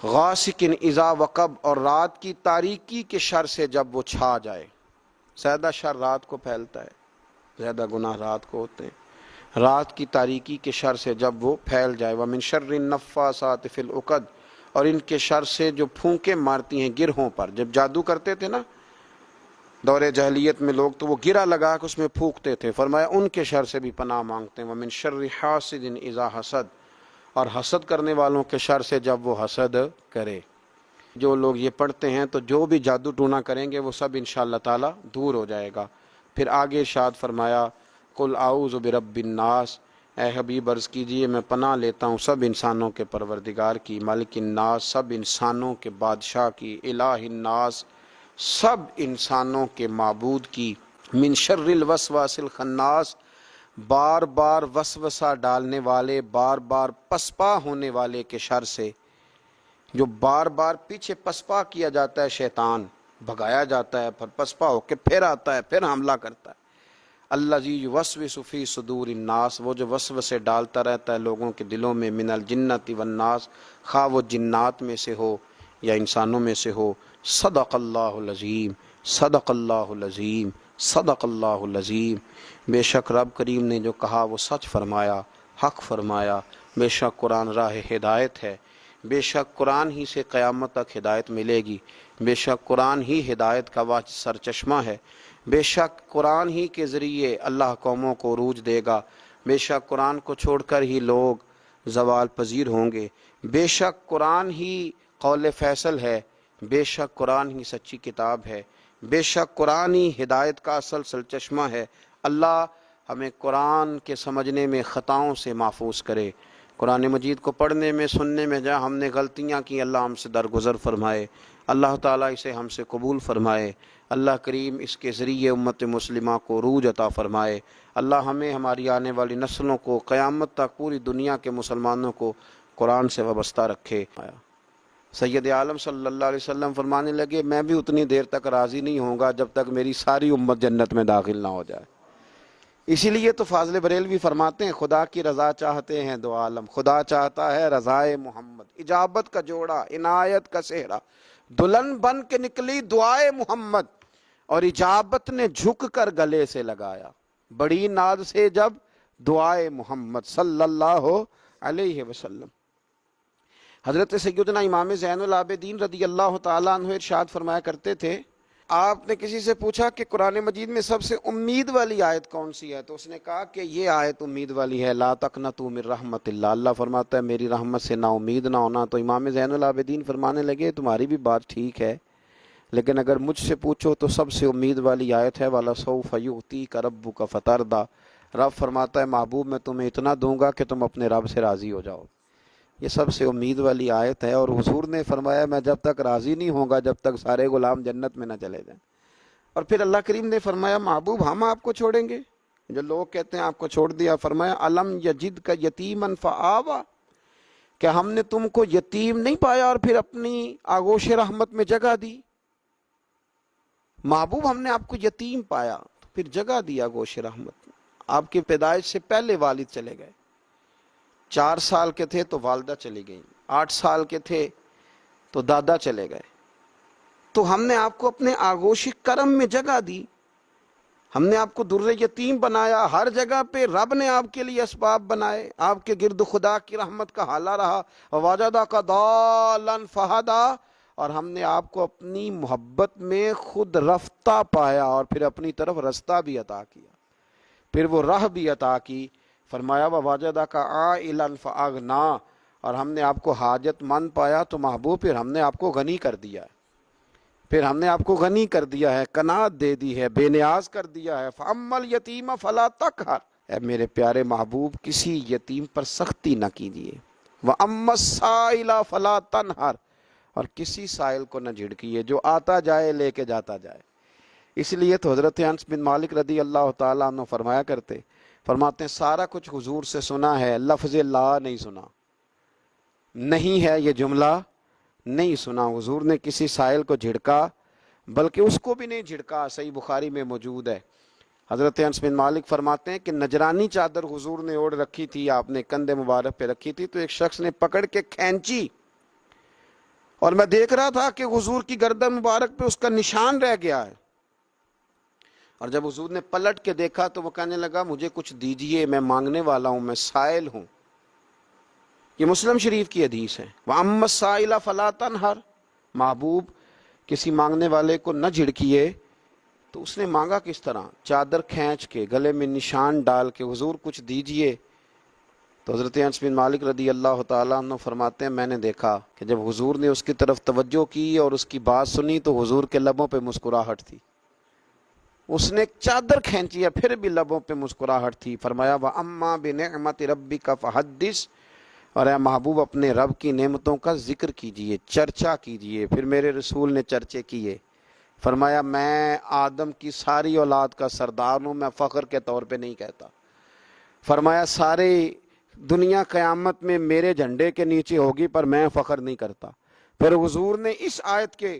غاسقن اذا وقب، اور رات کی تاریکی کے شر سے جب وہ چھا جائے. زیادہ شر رات کو پھیلتا ہے، زیادہ گناہ رات کو ہوتے ہیں. رات کی تاریکی کے شر سے جب وہ پھیل جائے. ومن شر النفاثات فی العقد، اور ان کے شر سے جو پھونکے مارتی ہیں گرہوں پر. جب جادو کرتے تھے نا دور جاہلیت میں لوگ، تو وہ گرہ لگا کے اس میں پھونکتے تھے. فرمایا ان کے شر سے بھی پناہ مانگتے ہیں. ومن شر حاسد اذا حسد، اور حسد کرنے والوں کے شر سے جب وہ حسد کرے. جو لوگ یہ پڑھتے ہیں تو جو بھی جادو ٹونا کریں گے وہ سب انشاءاللہ تعالی دور ہو جائے گا. پھر آگے ارشاد فرمایا قل اعوذ برب الناس، اے حبیب عرض کیجئے میں پناہ لیتا ہوں سب انسانوں کے پروردگار کی، مالک الناس سب انسانوں کے بادشاہ کی، الہ الناس سب انسانوں کے معبود کی، من شر الوسواس الخناس بار بار وسوسہ ڈالنے والے، بار بار پسپا ہونے والے کے شر سے. جو بار بار پیچھے پسپا کیا جاتا ہے، شیطان بھگایا جاتا ہے، پھر پسپا ہو کے پھر آتا ہے، پھر حملہ کرتا ہے. الذی یوسوس فی صدور الناس، وہ جو وسوسے ڈالتا رہتا ہے لوگوں کے دلوں میں، من الجنۃ والناس خواہ وہ جنات میں سے ہو یا انسانوں میں سے ہو. صدق اللہ العظیم، صدق اللہ العظیم، صدق اللہ العظیم. بے شک رب کریم نے جو کہا وہ سچ فرمایا، حق فرمایا. بے شک قرآن راہ ہدایت ہے، بے شک قرآن ہی سے قیامت تک ہدایت ملے گی. بے شک قرآن ہی ہدایت کا واجب سرچشمہ ہے. بے شک قرآن ہی کے ذریعے اللہ قوموں کو عروج دے گا. بے شک قرآن کو چھوڑ کر ہی لوگ زوال پذیر ہوں گے. بے شک قرآن ہی قول فیصل ہے، بے شک قرآن ہی سچی کتاب ہے، بے شک قرآن ہی ہدایت کا اصل سرچشمہ ہے. اللہ ہمیں قرآن کے سمجھنے میں خطاؤں سے محفوظ کرے. قرآن مجید کو پڑھنے میں، سننے میں جہاں ہم نے غلطیاں کی اللہ ہم سے درگزر فرمائے. اللہ تعالیٰ اسے ہم سے قبول فرمائے. اللہ کریم اس کے ذریعے امت مسلمہ کو عروج عطا فرمائے. اللہ ہمیں، ہماری آنے والی نسلوں کو، قیامت تک پوری دنیا کے مسلمانوں کو قرآن سے وابستہ رکھے. سید عالم صلی اللہ علیہ وسلم فرمانے لگے میں بھی اتنی دیر تک راضی نہیں ہوں گا جب تک میری ساری امت جنت میں داخل نہ ہو جائے. اسی لیے تو فاضل بریلوی فرماتے ہیں خدا کی رضا چاہتے ہیں دو عالم، خدا چاہتا ہے رضائے محمد. اجابت کا جوڑا، عنایت کا صحرا، دلہن بن کے نکلی دعائے محمد، اور اجابت نے جھک کر گلے سے لگایا بڑی ناز سے جب دعائے محمد صلی اللہ علیہ وسلم. حضرت سیدنا امام زین العابدین رضی اللہ تعالیٰ عنہ ارشاد فرمایا کرتے تھے، آپ نے کسی سے پوچھا کہ قرآن مجید میں سب سے امید والی آیت کون سی ہے، تو اس نے کہا کہ یہ آیت امید والی ہے، لا تقنطوا من رحمت اللہ. اللہ فرماتا ہے میری رحمت سے نا امید نہ ہونا. تو امام زین العابدین فرمانے لگے تمہاری بھی بات ٹھیک ہے، لیکن اگر مجھ سے پوچھو تو سب سے امید والی آیت ہے وَلَسَوْفَ يُؤْتِيكَ رَبُّكَ فَتَرْضَىٰ. رب فرماتا ہے محبوب میں تمہیں اتنا دوں گا کہ تم اپنے رب سے راضی ہو جاؤ. یہ سب سے امید والی آیت ہے. اور حضور نے فرمایا میں جب تک راضی نہیں ہوں گا جب تک سارے غلام جنت میں نہ چلے جائیں. اور پھر اللہ کریم نے فرمایا محبوب ہم آپ کو چھوڑیں گے؟ جو لوگ کہتے ہیں آپ کو چھوڑ دیا، فرمایا الم یجدک یتیما فآویٰ، کہ ہم نے تم کو یتیم نہیں پایا اور پھر اپنی آغوش رحمت میں جگہ دی. محبوب ہم نے آپ کو یتیم پایا تو پھر جگہ دی آغوش رحمت میں. آپ کی پیدائش سے پہلے والد چلے گئے، 4 سال کے تھے تو والدہ چلی گئیں، 8 سال کے تھے تو دادا چلے گئے. تو ہم نے آپ کو اپنے آغوش کرم میں جگہ دی، ہم نے آپ کو در یتیم بنایا. ہر جگہ پہ رب نے آپ کے لیے اسباب بنائے، آپ کے گرد خدا کی رحمت کا حالہ رہا. وَوَجَدَكَ ضَالًّا فَهَدَىٰ، اور ہم نے آپ کو اپنی محبت میں خود رفتہ پایا اور پھر اپنی طرف رستہ بھی عطا کیا، پھر وہ راہ بھی عطا کی. فرمایا وَوَجَدَكَ عَائِلًا فَأَغْنَىٰ، اور ہم نے آپ کو حاجت مند پایا تو محبوب پھر ہم نے آپ کو غنی کر دیا ہے، پھر ہم نے آپ کو غنی کر دیا ہے، قناعت دے دی ہے، بے نیاز کر دیا ہے. فَأَمَّا الْيَتِيمَ فَلَا تَقْهَرْ، اے میرے پیارے محبوب کسی یتیم پر سختی نہ کیجیے. وَأَمَّا السَّائِلَ فَلَا تَنْهَرْ، اور کسی سائل کو نہ جھڑکیے، جو آتا جائے لے کے جاتا جائے. اس لیے تو حضرت انس بن مالک رضی اللہ تعالیٰ عنہ فرماتے ہیں سارا کچھ حضور سے سنا ہے، لفظ لا نہیں سنا، نہیں ہے یہ جملہ نہیں سنا. حضور نے کسی سائل کو جھڑکا، بلکہ اس کو بھی نہیں جھڑکا. صحیح بخاری میں موجود ہے. حضرت انس بن مالک فرماتے ہیں کہ نجرانی چادر حضور نے اوڑھ رکھی تھی، آپ نے کندھے مبارک پہ رکھی تھی، تو ایک شخص نے پکڑ کے کھینچی اور میں دیکھ رہا تھا کہ حضور کی گردن مبارک پہ اس کا نشان رہ گیا ہے، اور جب حضور نے پلٹ کے دیکھا تو وہ کہنے لگا مجھے کچھ دیجئے، میں مانگنے والا ہوں، میں سائل ہوں۔ یہ مسلم شریف کی حدیث ہے۔ وَأَمَّا السَّائِلَ فَلَا تَنْهَرْ، محبوب کسی مانگنے والے کو نہ جھڑکیے۔ تو اس نے مانگا کس طرح؟ چادر کھینچ کے، گلے میں نشان ڈال کے، حضور کچھ دیجئے۔ تو حضرت انس بن مالک رضی اللہ تعالیٰ عنہ فرماتے ہیں میں نے دیکھا کہ جب حضور نے اس کی طرف توجہ کی اور اس کی بات سنی تو حضور کے لبوں پہ مسکراہٹ تھی۔ اس نے چادر کھینچی ہے پھر بھی لبوں پہ مسکراہٹ تھی۔ فرمایا وَأَمَّا بِنِعْمَةِ رَبِّكَ فَحَدِّثْ، اور اے محبوب اپنے رب کی نعمتوں کا ذکر کیجئے، چرچا کیجئے۔ پھر میرے رسول نے چرچے کیے، فرمایا میں آدم کی ساری اولاد کا سردار ہوں، میں فخر کے طور پہ نہیں کہتا۔ فرمایا سارے دنیا قیامت میں میرے جھنڈے کے نیچے ہوگی پر میں فخر نہیں کرتا۔ پھر حضور نے اس آیت کے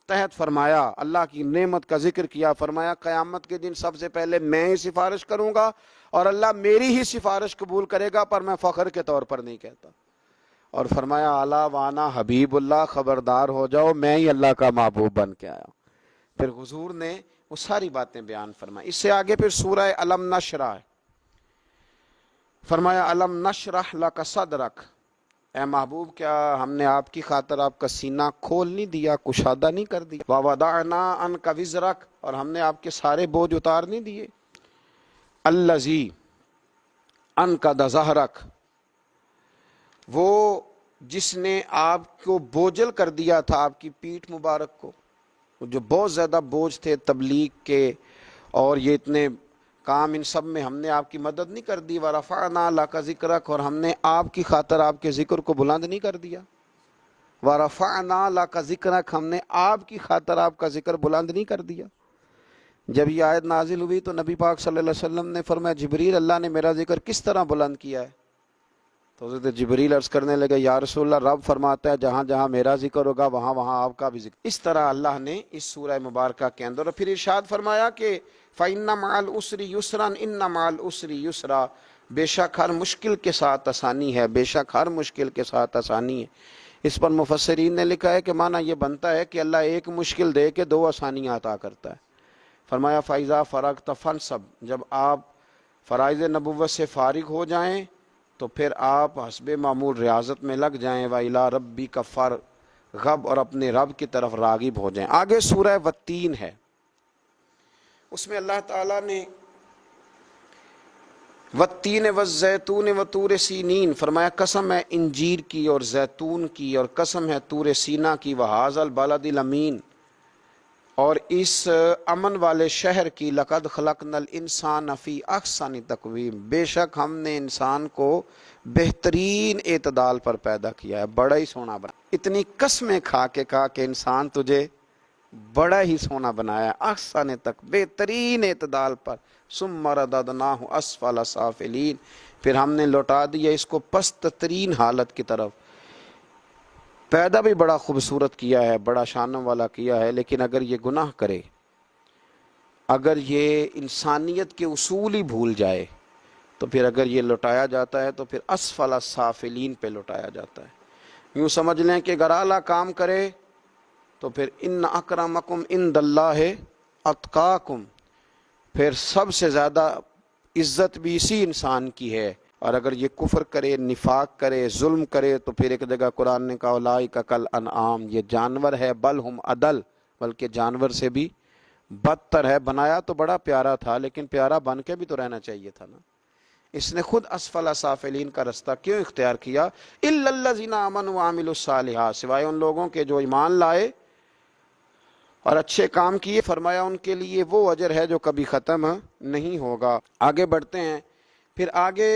تحت فرمایا، اللہ کی نعمت کا ذکر کیا، فرمایا قیامت کے دن سب سے پہلے میں ہی سفارش کروں گا اور اللہ میری ہی سفارش قبول کرے گا، پر میں فخر کے طور پر نہیں کہتا۔ اور فرمایا الا وانا حبیب اللہ، خبردار ہو جاؤ میں ہی اللہ کا محبوب بن کے آیا۔ پھر حضور نے وہ ساری باتیں بیان فرمائی۔ اس سے آگے پھر سورہ الم نشرح ہے۔ فرمایا الم نشرح لک صدرک، اے محبوب کیا ہم نے آپ کی خاطر آپ کا سینہ کھول نہیں دیا، کشادہ نہیں کر دیا؟ ووضعنا عنک وزرک، اور ہم نے آپ کے سارے بوجھ اتار نہیں دیے؟ الذی انقض ظہرک، وہ جس نے آپ کو بوجھل کر دیا تھا آپ کی پیٹھ مبارک کو، جو بہت زیادہ بوجھ تھے تبلیغ کے اور یہ اتنے کام، ان سب میں ہم نے آپ کی مدد نہیں کر دی۔ وَرَفَعْنَا لَكَ ذِكْرَكَ، اور ہم نے آپ کی خاطر آپ کے ذکر کو بلند نہیں کر دیا۔ وَرَفَعْنَا لَكَ ذِكْرَكَ، ہم نے آپ کی خاطر آپ کا ذکر بلند نہیں کر دیا۔ جب یہ آیت نازل ہوئی تو نبی پاک صلی اللہ علیہ وسلم نے فرمایا جبریل اللہ نے میرا ذکر کس طرح بلند کیا ہے؟ تو حضرت جبریل عرض کرنے لگے یا رسول اللہ رب فرماتا ہے جہاں جہاں میرا ذکر ہوگا وہاں وہاں آپ کا بھی ذکر۔ اس طرح اللہ نے اس سورہ مبارکہ کے اندر، اور پھر ارشاد فرمایا کہ فَإِنَّ مَعَ الْعُسْرِ يُسْرًا إِنَّ مَعَ الْعُسْرِ يُسْرًا، بے شک ہر مشکل کے ساتھ آسانی ہے، بے شک ہر مشکل کے ساتھ آسانی ہے۔ اس پر مفسرین نے لکھا ہے کہ معنی یہ بنتا ہے کہ اللہ ایک مشکل دے کے دو آسانیاں عطا کرتا ہے۔ فرمایا فَإِذَا فَرَغْتَ فَانْصَبْ، جب آپ فرائض نبوت سے فارغ ہو جائیں تو پھر آپ حسب معمول ریاضت میں لگ جائیں، وَإِلَىٰ رَبِّكَ فَارْغَب، اور اپنے رب کی طرف راغب ہو جائیں۔ آگے سورہ والتین ہے، اس میں اللہ تعالیٰ نے والتین والزیتون وطور سینین فرمایا قسم ہے انجیر کی اور زیتون کی، اور قسم ہے طور سینا کی، وہذا البلد الامین، اور اس امن والے شہر کی، لقد خلقنا الانسان فی احسن تقویم، بے شک ہم نے انسان کو بہترین اعتدال پر پیدا کیا ہے، بڑا ہی سونا بنا۔ اتنی قسمیں کھا کے کہا کہ انسان تجھے بڑا ہی سونا بنایا، احسن تک بہترین اعتدال پر، ثم رددناہ اسفل سافلین، پھر ہم نے لوٹا دیا اس کو پست ترین حالت کی طرف۔ پیدا بھی بڑا خوبصورت کیا ہے، بڑا شانوں والا کیا ہے، لیکن اگر یہ گناہ کرے، اگر یہ انسانیت کے اصول ہی بھول جائے تو پھر اگر یہ لوٹایا جاتا ہے تو پھر اسفل سافلین پہ لوٹایا جاتا ہے۔ یوں سمجھ لیں کہ اگر اعلیٰ کام کرے تو پھر ان اکرمکم عند اللہ اتقاکم، پھر سب سے زیادہ عزت بھی اسی انسان کی ہے۔ اور اگر یہ کفر کرے، نفاق کرے، ظلم کرے تو پھر ایک جگہ قرآن نے کہا اولئک کالانعام، یہ جانور ہے، بل ہم اضل، بلکہ جانور سے بھی بدتر ہے۔ بنایا تو بڑا پیارا تھا لیکن پیارا بن کے بھی تو رہنا چاہیے تھا نا۔ اس نے خود اسفل سافلین کا رستہ کیوں اختیار کیا؟ الا الذین آمنوا وعملوا الصالحات، سوائے ان لوگوں کے جو ایمان لائے اور اچھے کام کیے، فرمایا ان کے لیے وہ اجر ہے جو کبھی ختم نہیں ہوگا۔ آگے بڑھتے ہیں، پھر آگے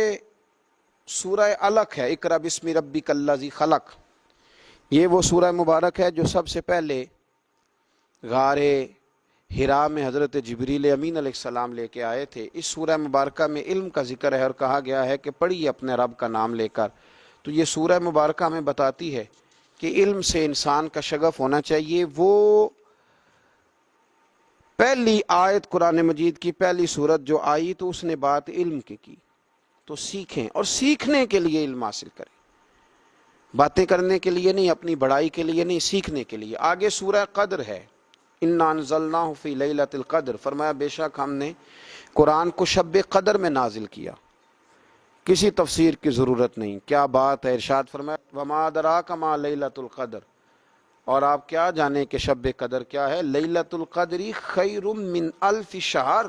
سورہ علق ہے، اقرأ بسم ربک الذی خلق، یہ وہ سورہ مبارک ہے جو سب سے پہلے غار حرا میں حضرت جبریل امین علیہ السلام لے کے آئے تھے۔ اس سورہ مبارکہ میں علم کا ذکر ہے اور کہا گیا ہے کہ پڑھیے اپنے رب کا نام لے کر۔ تو یہ سورہ مبارکہ ہمیں بتاتی ہے کہ علم سے انسان کا شغف ہونا چاہیے۔ وہ پہلی آیت قرآن مجید کی پہلی سورت جو آئی تو اس نے بات علم کی، تو سیکھیں اور سیکھنے کے لیے علم حاصل کریں۔ باتیں کرنے کے لیے نہیں، اپنی بڑائی کے لیے نہیں، سیکھنے کے لیے۔ آگے سورہ قدر ہے، انا انزلناہ فی لیلۃ القدر، فرمایا بے شک ہم نے قرآن کو شب قدر میں نازل کیا۔ کسی تفسیر کی ضرورت نہیں، کیا بات ہے۔ ارشاد فرمایا وما ادراک ما لیلۃ القدر، اور آپ کیا جانیں کہ شب قدر کیا ہے۔ لیلۃ القدر خیر من الف شہر،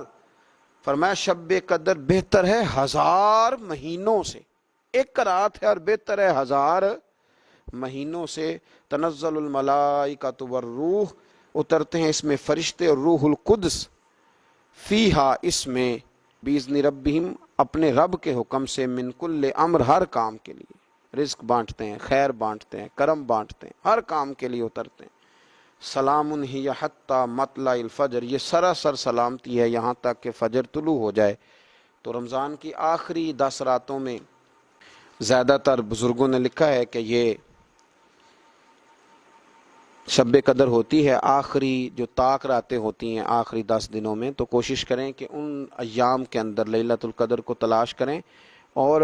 فرمایا شب قدر بہتر ہے 1000 مہینوں سے۔ ایک رات ہے اور بہتر ہے 1000 مہینوں سے۔ تنزل الملائکۃ والروح، اترتے ہیں اس میں فرشتے اور روح القدس، فیہا اس میں، باذن ربہم اپنے رب کے حکم سے، من کل امر ہر کام کے لیے، رزق بانٹتے ہیں، خیر بانٹتے ہیں، کرم بانٹتے ہیں، ہر کام کے لیے اترتے ہیں۔ سلام ہی حتی مطلع الفجر، یہ سراسر سلامتی ہے یہاں تک کہ فجر طلوع ہو جائے۔ تو رمضان کی آخری 10 راتوں میں زیادہ تر بزرگوں نے لکھا ہے کہ یہ شب قدر ہوتی ہے، آخری جو طاق راتیں ہوتی ہیں آخری 10 دنوں میں، تو کوشش کریں کہ ان ایام کے اندر لیلۃ القدر کو تلاش کریں۔ اور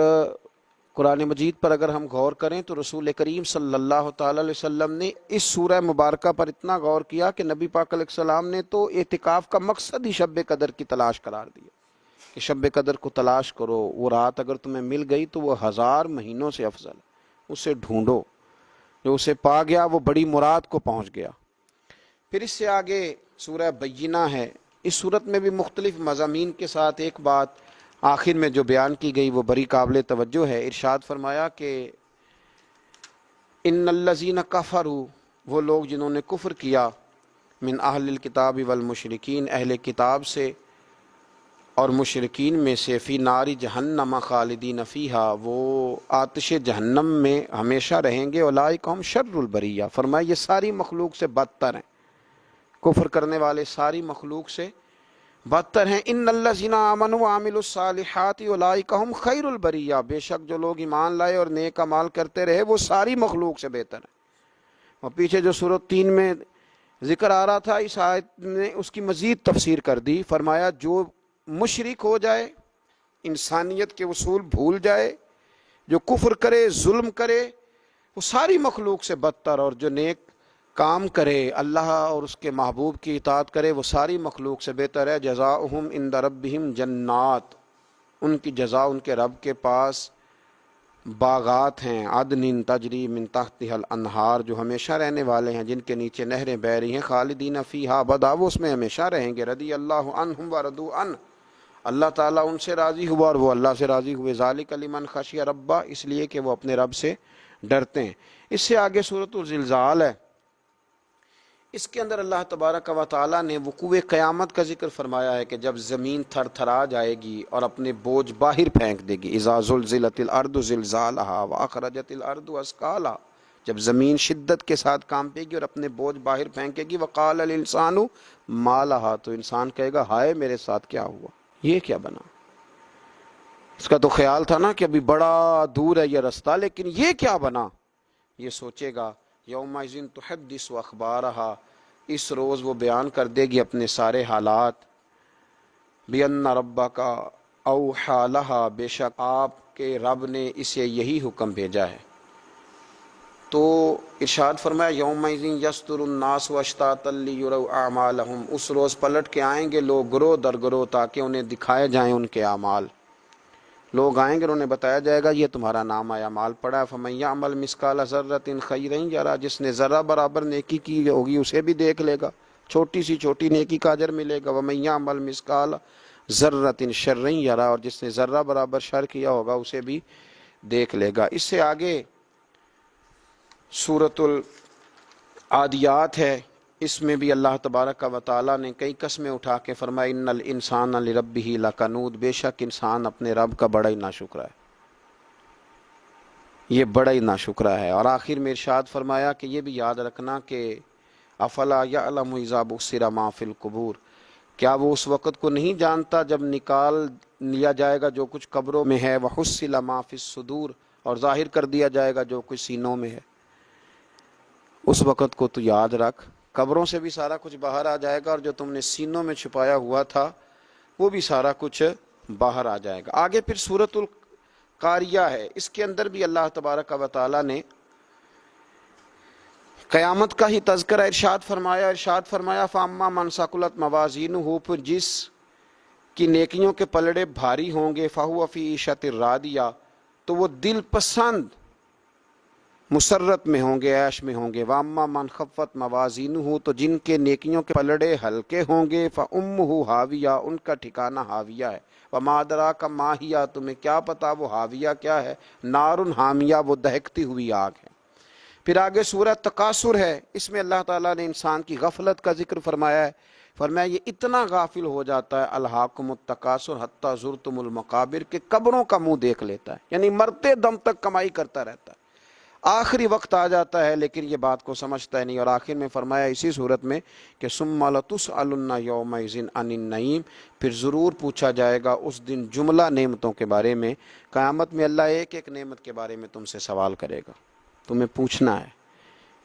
قرآن مجید پر اگر ہم غور کریں تو رسول کریم صلی اللہ تعالی علیہ وسلم نے اس سورہ مبارکہ پر اتنا غور کیا کہ نبی پاک علیہ السلام نے تو اعتکاف کا مقصد ہی شب قدر کی تلاش قرار دیا کہ شب قدر کو تلاش کرو، وہ رات اگر تمہیں مل گئی تو وہ 1000 مہینوں سے افضل ہے، اسے ڈھونڈو، جو اسے پا گیا وہ بڑی مراد کو پہنچ گیا۔ پھر اس سے آگے سورہ بینہ ہے، اس صورت میں بھی مختلف مضامین کے ساتھ ایک بات آخر میں جو بیان کی گئی وہ بڑی قابل توجہ ہے۔ ارشاد فرمایا کہ ان الذین کفروا، وہ لوگ جنہوں نے کفر کیا، من اہل الکتاب والمشرکین، اہل کتاب سے اور مشرکین میں سے، فی نار جہنم خالدین فیہا، وہ آتش جہنم میں ہمیشہ رہیں گے، اولئک ہم شر البریہ، فرمایا یہ ساری مخلوق سے بدتر ہیں، کفر کرنے والے ساری مخلوق سے بدتر ہیں۔ ان الذین آمنوا وعملوا الصالحات اولئک ہم خیر البریہ، بے شک جو لوگ ایمان لائے اور نیک اعمال کرتے رہے وہ ساری مخلوق سے بہتر ہیں۔ اور پیچھے جو سورۃ 3 میں ذکر آ رہا تھا، اس آیت نے اس کی مزید تفسیر کر دی، فرمایا جو مشرک ہو جائے، انسانیت کے اصول بھول جائے، جو کفر کرے، ظلم کرے، وہ ساری مخلوق سے بدتر، اور جو نیک کام کرے، اللہ اور اس کے محبوب کی اطاعت کرے، وہ ساری مخلوق سے بہتر ہے۔ جزاؤہم عند ربہم جنات، ان کی جزا ان کے رب کے پاس باغات ہیں، عدن تجری من تحتها الانہار، جو ہمیشہ رہنے والے ہیں، جن کے نیچے نہریں بہہ رہی ہیں، خالدین فیہا ابدا، وہ اس میں ہمیشہ رہیں گے۔ رضی اللہ عنہم ورضوا عنہ، اللہ تعالیٰ ان سے راضی ہوا اور وہ اللہ سے راضی ہوئے۔ ذالک لمن خشی ربہ، اس لیے کہ وہ اپنے رب سے ڈرتے ہیں۔ اس سے آگے سورۃ الزلزال ہے، اس کے اندر اللہ تبارک و تعالیٰ نے وقوع قیامت کا ذکر فرمایا ہے کہ جب زمین تھر تھرا جائے گی اور اپنے بوجھ باہر پھینک دے گی۔ اذا زلزلت الارض زلزالها واخرجت الارض اثقالها، جب زمین شدت کے ساتھ کانپے گی اور اپنے بوجھ باہر پھینکے گی۔ وقال الانسان ما لها، تو انسان کہے گا ہائے میرے ساتھ کیا ہوا، یہ کیا بنا۔ اس کا تو خیال تھا نا کہ ابھی بڑا دور ہے یہ رستہ، لیکن یہ کیا بنا، یہ سوچے گا۔ یومئذ تحدث اخبارها، اس روز وہ بیان کر دے گی اپنے سارے حالات۔ بِأَنَّ رَبَّكَ أَوْحَىٰ لَهَا، بے شک آپ کے رب نے اسے یہی حکم بھیجا ہے۔ تو ارشاد فرمایا یومئذ یصدر الناس اشتاتا لیروا اعمالهم، اس روز پلٹ کے آئیں گے لوگ گروہ در گروہ تاکہ انہیں دکھائے جائیں ان کے اعمال۔ لوگ آئیں گے اور انہیں بتایا جائے گا یہ تمہارا نامہ اعمال پڑا ہے۔ فمن یعمل مثقال ذرۃ خیرا یرہ، جس نے ذرہ برابر نیکی کی ہوگی اسے بھی دیکھ لے گا، چھوٹی سی چھوٹی نیکی کا اجر ملے گا۔ ومن یعمل مثقال ذرۃ شرا یرہ، اور جس نے ذرہ برابر شر کیا ہوگا اسے بھی دیکھ لے گا۔ اس سے آگے سورۃ العادیات ہے، اس میں بھی اللہ تبارک و تعالیٰ نے کئی قسمیں اٹھا کے فرمایا ان الانسان لربہ لکنود، بے شک انسان اپنے رب کا بڑا ہی ناشکرا ہے، یہ بڑا ہی ناشکرا ہے۔ اور آخر میں ارشاد فرمایا کہ یہ بھی یاد رکھنا کہ افلا یعلم اذا بؤثر ما فی القبور، کیا وہ اس وقت کو نہیں جانتا جب نکال لیا جائے گا جو کچھ قبروں میں ہے، وحصل ما فی الصدور، اور ظاہر کر دیا جائے گا جو کچھ سینوں میں ہے۔ اس وقت کو تو یاد رکھ، قبروں سے بھی سارا کچھ باہر آ جائے گا، اور جو تم نے سینوں میں چھپایا ہوا تھا وہ بھی سارا کچھ باہر آ جائے گا۔ آگے پھر سورۃ القاریہ ہے، اس کے اندر بھی اللہ تبارک و تعالیٰ نے قیامت کا ہی تذکرہ ارشاد فرمایا فاما من ثقلت موازینہ، پھر جس کی نیکیوں کے پلڑے بھاری ہوں گے فہو فی عیشۃ راضیہ، تو وہ دل پسند مسرت میں ہوں گے، عیش میں ہوں گے۔ واما من خفت موازینہ، تو جن کے نیکیوں کے پلڑے ہلکے ہوں گے فامہ ہاویہ، ان کا ٹھکانہ ہاویہ ہے۔ وما ادراک ما ہی، تمہیں کیا پتا وہ ہاویہ کیا ہے؟ نار حامیہ، وہ دہکتی ہوئی آگ ہے۔ پھر آگے سورہ تکاثر ہے، اس میں اللہ تعالیٰ نے انسان کی غفلت کا ذکر فرمایا ہے۔ فرمایا یہ اتنا غافل ہو جاتا ہے الہاکم التکاثر حتی زرتم المقابر، کہ قبروں کا منہ دیکھ لیتا ہے، یعنی مرتے دم تک کمائی کرتا رہتا ہے، آخری وقت آ جاتا ہے لیکن یہ بات کو سمجھتا ہے نہیں۔ اور آخر میں فرمایا اسی صورت میں کہ ثم لتسألن یومئذ عن النعیم، پھر ضرور پوچھا جائے گا اس دن جملہ نعمتوں کے بارے میں۔ قیامت میں اللہ ایک ایک نعمت کے بارے میں تم سے سوال کرے گا، تمہیں پوچھنا ہے۔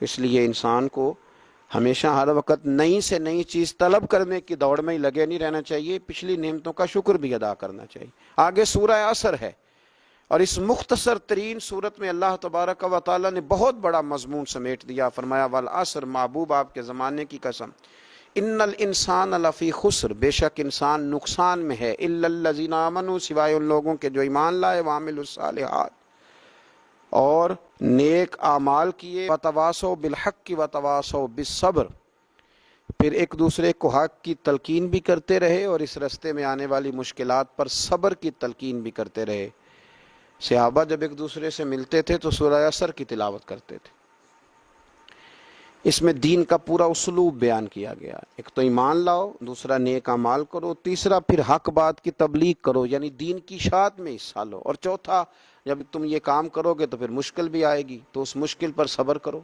اس لیے انسان کو ہمیشہ ہر وقت نئی سے نئی چیز طلب کرنے کی دوڑ میں ہی لگے نہیں رہنا چاہیے، پچھلی نعمتوں کا شکر بھی ادا کرنا چاہیے۔ آگے سورہ عصر ہے، اور اس مختصر ترین صورت میں اللہ تبارک و تعالیٰ نے بہت بڑا مضمون سمیٹ دیا۔ فرمایا والعصر، محبوب آپ کے زمانے کی قسم، ان الانسان لفی خسر، بے شک انسان نقصان میں ہے، الا الذین آمنوا، سوائے ان لوگوں کے جو ایمان لائے، وعملوا الصالحات، اور نیک اعمال کیے، وتواصوا بالحق وتواصوا بالصبر، پھر ایک دوسرے کو حق کی تلقین بھی کرتے رہے اور اس رستے میں آنے والی مشکلات پر صبر کی تلقین بھی کرتے رہے۔ صحابہ جب ایک دوسرے سے ملتے تھے تو سورہ عصر کی تلاوت کرتے تھے۔ اس میں دین کا پورا اسلوب بیان کیا گیا، ایک تو ایمان لاؤ، دوسرا نیک اعمال کرو، تیسرا پھر حق بات کی تبلیغ کرو، یعنی دین کی اشاعت میں حصہ لو، اور چوتھا جب تم یہ کام کرو گے تو پھر مشکل بھی آئے گی تو اس مشکل پر صبر کرو۔